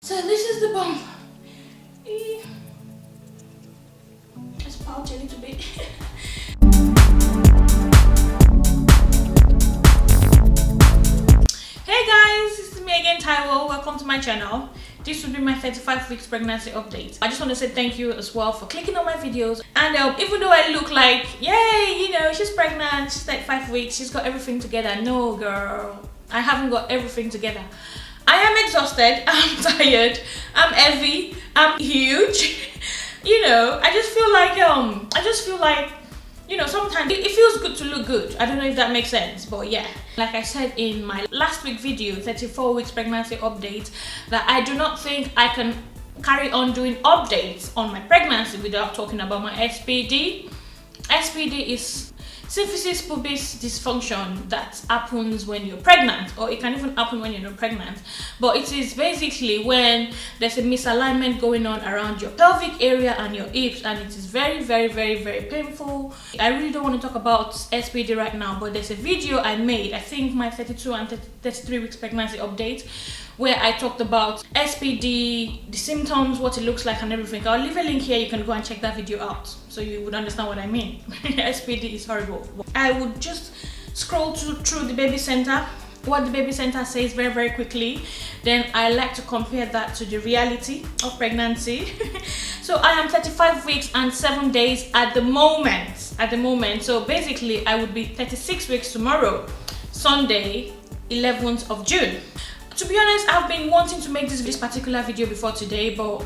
So this is the bump. Let's pouch a little bit. Hey guys, this is me again, Taiwo. Welcome to my channel. This will be my 35 weeks pregnancy update. I just want to say thank you as well for clicking on my videos. And even though I look like, yay, you know, she's pregnant, she's 35 weeks, she's got everything together. No, girl, I haven't got everything together. I am exhausted, I'm tired, I'm heavy, I'm huge. You know, I just feel like, you know, sometimes it feels good to look good. I don't know if that makes sense, but yeah. Like I said in my last week video, 34 weeks pregnancy update, that I do not think I can carry on doing updates on my pregnancy without talking about my SPD. SPD is symphysis pubis dysfunction that happens when you're pregnant, or it can even happen when you're not pregnant. But it is basically when there's a misalignment going on around your pelvic area and your hips, and it is very, very, very, very painful. I really don't want to talk about SPD right now, but there's a video I made, I think my 32 and 33 weeks pregnancy update, where I talked about SPD, the symptoms, what it looks like and everything. I'll leave a link here, you can go and check that video out so you would understand what I mean. SPD is horrible. I would just scroll through the baby center, what the baby center says very, very quickly. Then I like to compare that to the reality of pregnancy. So I am 35 weeks and 7 days at the moment. So basically I would be 36 weeks tomorrow, Sunday, 11th of June. To be honest, I've been wanting to make this particular video before today, but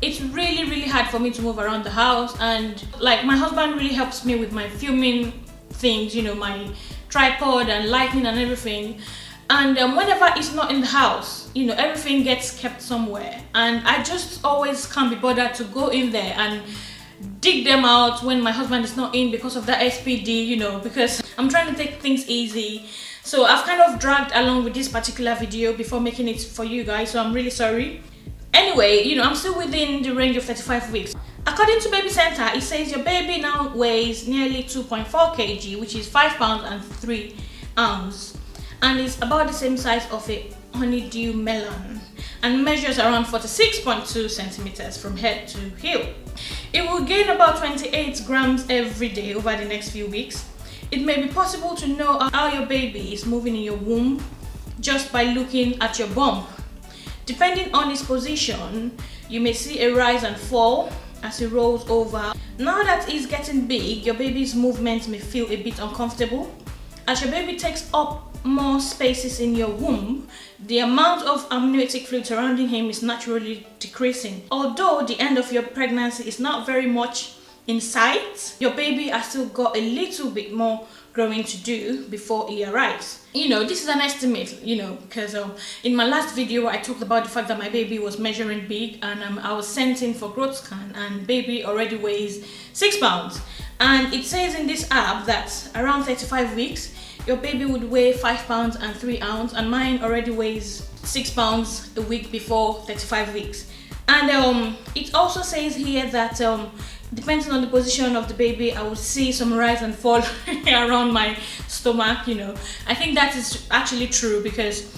it's really, really hard for me to move around the house, and like my husband really helps me with my filming things, you know, my tripod and lighting and everything. And whenever he's not in the house, you know, everything gets kept somewhere, and I just always can't be bothered to go in there and dig them out when my husband is not in because of that SPD, you know, because I'm trying to take things easy. So I've kind of dragged along with this particular video before making it for you guys, so I'm really sorry. Anyway, you know, I'm still within the range of 35 weeks. According to Baby Center, it says your baby now weighs nearly 2.4 kg, which is 5 pounds and 3 ounces, and is about the same size of a honeydew melon, and measures around 46.2 centimeters from head to heel. It will gain about 28 grams every day over the next few weeks. It may be possible to know how your baby is moving in your womb just by looking at your bump. Depending on its position, you may see a rise and fall as it rolls over. Now that it's getting big, your baby's movement may feel a bit uncomfortable. As your baby takes up more spaces in your womb, the amount of amniotic fluid surrounding him is naturally decreasing. Although the end of your pregnancy is not very much in sight, your baby has still got a little bit more growing to do before he arrives. You know, this is an estimate, you know, because in my last video I talked about the fact that my baby was measuring big, and I was sent in for growth scan, and baby already weighs 6 pounds. And it says in this app that around 35 weeks your baby would weigh 5 pounds and 3 ounces, and mine already weighs 6 pounds a week before 35 weeks. And it also says here that depending on the position of the baby, I will see some rise and fall around my stomach, you know. I think that is actually true, because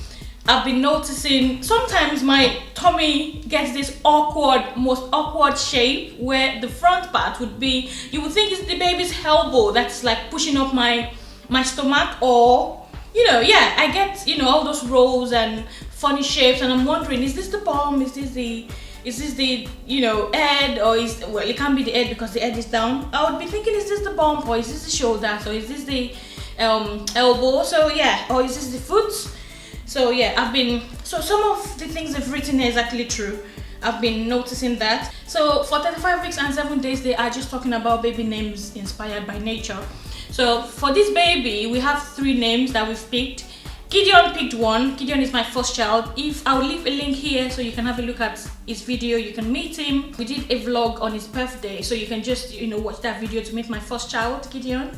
I've been noticing sometimes my tummy gets this most awkward shape, where the front part would be, you would think it's the baby's elbow that's like pushing up my stomach, or, you know, yeah, I get, you know, all those rolls and funny shapes, and I'm wondering, is this the bum, is this the you know, head, or well, it can't be the head because the head is down. I would be thinking, is this the bump, or is this the shoulder, so is this the elbow, so yeah, or is this the foot? So yeah, so some of the things they've written is actually true. I've been noticing that. So for 35 weeks and 7 days, they are just talking about baby names inspired by nature. So for this baby, we have 3 names that we've picked. Gideon picked one. Gideon is my first child. I'll leave a link here so you can have a look at his video, you can meet him. We did a vlog on his birthday, so you can just, you know, watch that video to meet my first child, Gideon.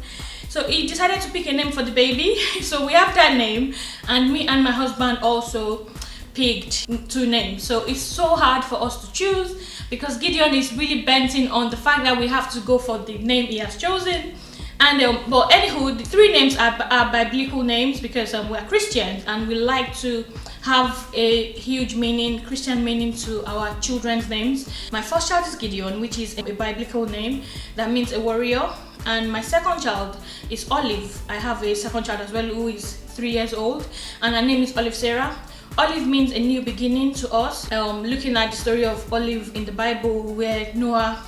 So he decided to pick a name for the baby. So we have that name, and me and my husband also picked 2 names. So it's so hard for us to choose, because Gideon is really bent in on the fact that we have to go for the name he has chosen. And but anywho, the 3 names are biblical names, because we're Christians and we like to have a huge meaning, Christian meaning to our children's names. My first child is Gideon, which is a biblical name that means a warrior. And my second child is Olive. I have a second child as well who is 3 years old, and her name is Olive Sarah. Olive means a new beginning to us. Looking at the story of Olive in the Bible, where Noah,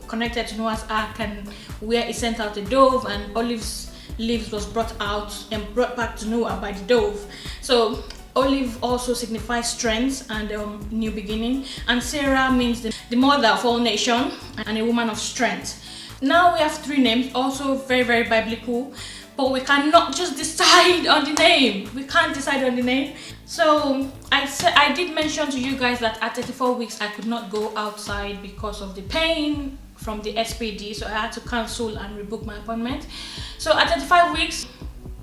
connected to Noah's Ark, and where he sent out a dove, and Olive's leaves was brought out and brought back to Noah by the dove. So Olive also signifies strength and new beginning, and Sarah means the mother of all nations and a woman of strength. Now we have 3 names, also very, very biblical, but we cannot just decide on the name. We can't decide on the name. So I did mention to you guys that at 34 weeks I could not go outside because of the pain from the SPD, so I had to cancel and rebook my appointment. So at 35 weeks,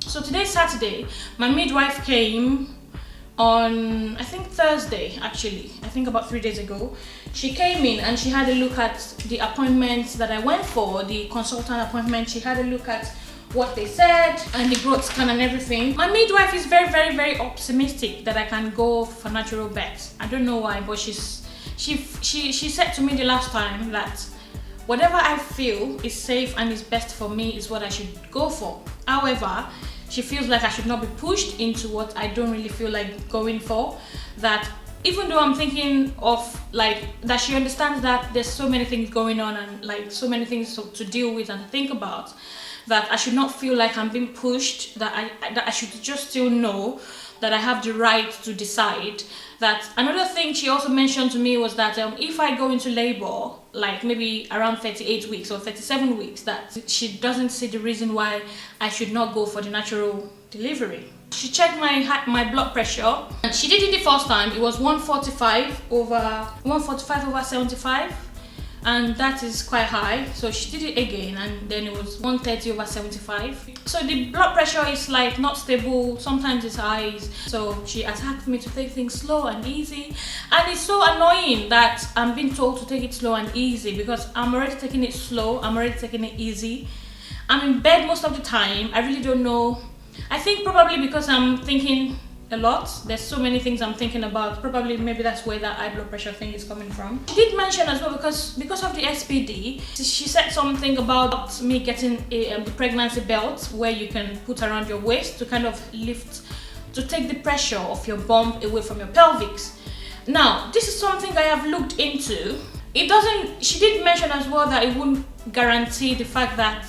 so today's Saturday, my midwife came on, I think Thursday, actually, I think about 3 days ago. She came in and she had a look at the appointments that I went for, the consultant appointment. She had a look at what they said and the growth scan and everything. My midwife is very, very, very optimistic that I can go for natural birth. I don't know why, but she said to me the last time that whatever I feel is safe and is best for me is what I should go for. However, she feels like I should not be pushed into what I don't really feel like going for. That even though I'm thinking of that she understands that there's so many things going on and so many things to deal with and think about, that I should not feel like I'm being pushed, that I should just still know that I have the right to decide. That another thing she also mentioned to me was that if I go into labor, maybe around 38 weeks or 37 weeks, that she doesn't see the reason why I should not go for the natural delivery. She checked my blood pressure, and she did it the first time. It was 145 over 75, and that is quite high. So she did it again, and then it was 130 over 75. So the blood pressure is not stable. Sometimes it's high. So she has asked me to take things slow and easy, and it's so annoying that I'm being told to take it slow and easy, because I'm already taking it slow. I'm already taking it easy. I'm in bed most of the time. I really don't know. I think probably because I'm thinking a lot. There's so many things I'm thinking about. Probably maybe that's where that high blood pressure thing is coming from. She did mention as well, because of the SPD, she said something about me getting the pregnancy belt, where you can put around your waist to kind of lift, to take the pressure of your bump away from your pelvis. Now, this is something I have looked into. She did mention as well that it wouldn't guarantee the fact that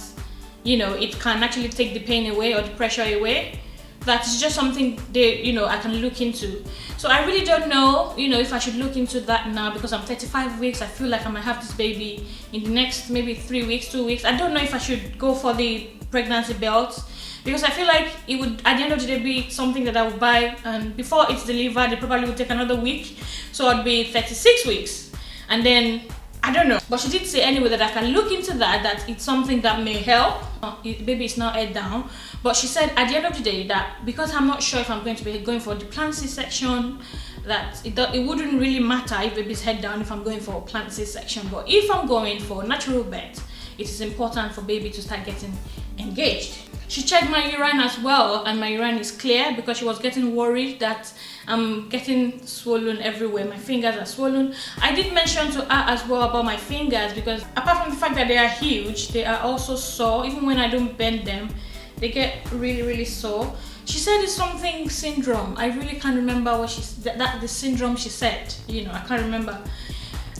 it can actually take the pain away or the pressure away. That is just something I can look into. So I really don't know, if I should look into that now, because I'm 35 weeks. I feel like I might have this baby in the next maybe 3 weeks, 2 weeks. I don't know if I should go for the pregnancy belt, because I feel like it would, at the end of the day, be something that I would buy, and before it's delivered, it probably would take another week. So I'd be 36 weeks, and then I don't know. But she did say anyway that I can look into that it's something that may help. The baby is now head down. But she said at the end of the day that because I'm not sure if I'm going to be going for the planned C-section, that it wouldn't really matter if baby's head down if I'm going for a planned C-section. But if I'm going for natural birth, it is important for baby to start getting engaged. She checked my urine as well, and my urine is clear, because she was getting worried that I'm getting swollen everywhere. My fingers are swollen. I did mention to her as well about my fingers, because apart from the fact that they are huge, they are also sore. Even when I don't bend them, they get really, really sore. She said it's something syndrome. I really can't remember what the syndrome she said. I can't remember.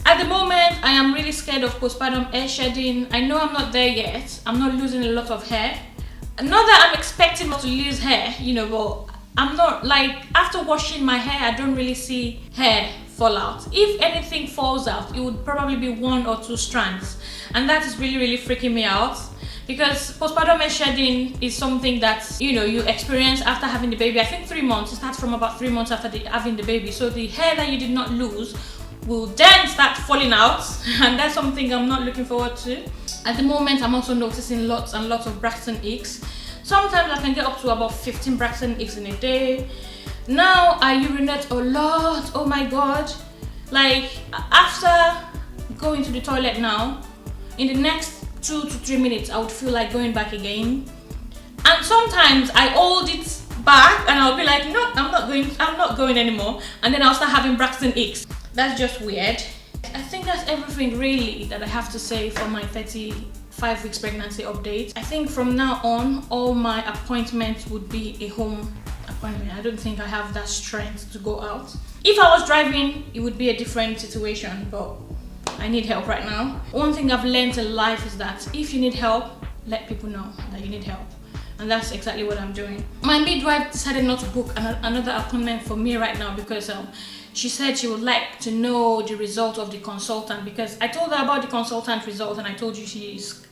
At the moment, I am really scared of postpartum hair shedding. I know I'm not there yet. I'm not losing a lot of hair. Not that I'm expecting not to lose hair, but I'm not, after washing my hair, I don't really see hair fall out. If anything falls out, it would probably be 1 or 2 strands. And that is really, really freaking me out. Because postpartum hair shedding is something that, you experience after having the baby. I think 3 months. It starts from about 3 months after having the baby. So the hair that you did not lose will then start falling out. And that's something I'm not looking forward to. At the moment, I'm also noticing lots and lots of Braxton Hicks. Sometimes I can get up to about 15 Braxton Hicks in a day. Now I urinate a lot. Oh my god. After going to the toilet now, in the next 2 to 3 minutes, I would feel like going back again. And sometimes I hold it back and I'll be like, no, I'm not going anymore, and then I'll start having Braxton aches. That's just weird. I think that's everything really that I have to say for my 35 weeks pregnancy update. I think from now on, all my appointments would be a home appointment. I don't think I have that strength to go out. If I was driving, it would be a different situation, but I need help right now. One thing I've learned in life is that if you need help, let people know that you need help. And that's exactly what I'm doing. My midwife decided not to book another appointment for me right now because she said she would like to know the result of the consultant, because I told her about the consultant result and I told you she's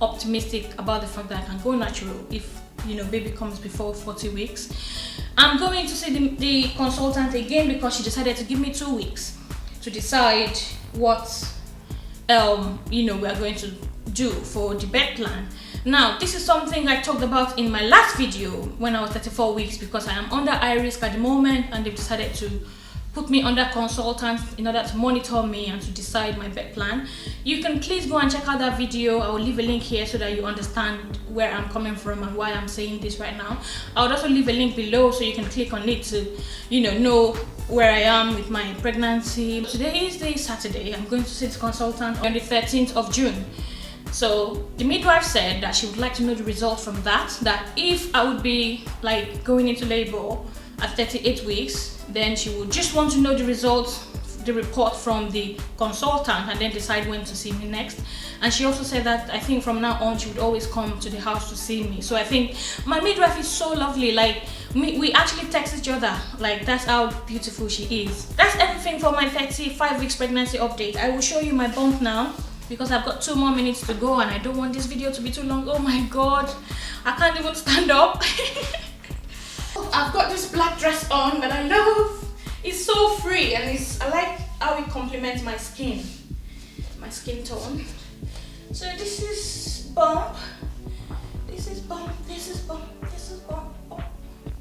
optimistic about the fact that I can go natural if baby comes before 40 weeks. I'm going to see the consultant again because she decided to give me 2 weeks to decide what we are going to do for the birth plan. Now, this is something I talked about in my last video when I was 34 weeks, because I am under high risk at the moment and they've decided to put me under consultants in order to monitor me and to decide my birth plan. You can please go and check out that video. I will leave a link here so that you understand where I'm coming from and why I'm saying this right now. I would also leave a link below so you can click on it to know where I am with my pregnancy. Today is the Saturday. I'm going to see the consultant on the 13th of June. So the midwife said that she would like to know the result from that if I would be like going into labor at 38 weeks, then she would just want to know the results, the report from the consultant, and then decide when to see me next. And she also said that I think from now on she would always come to the house to see me. So I think my midwife is so lovely. Like we actually text each other. Like that's how beautiful she is. That's everything for my 35 weeks pregnancy update. I will show you my bump now, because I've got 2 more minutes to go and I don't want this video to be too long. Oh my god, I can't even stand up. I've got this black dress on that I love. It's so free and I like how it complements my skin tone. So this is bump, this is bump, this is bump, this is bump, oh,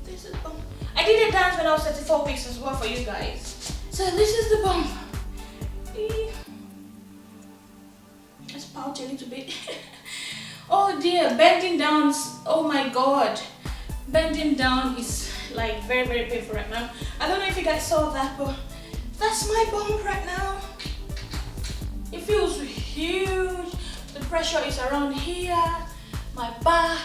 this is bump. I did a dance when I was 34 weeks as well for you guys. So this is the bump. Let's pouch a little bit. Oh dear, bending down, oh my god. Bending down is like very, very painful right now. I don't know if you guys saw that, but that's my bump right now. It feels huge. The pressure is around here, my back.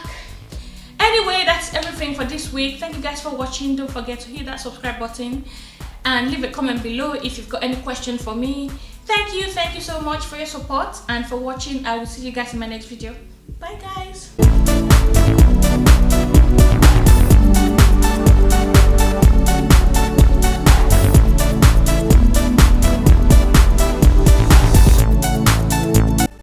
Anyway, that's everything for this week. Thank you guys for watching. Don't forget to hit that subscribe button and leave a comment below if you've got any question for me. Thank you so much for your support and for watching. I will see you guys in my next video. Bye guys.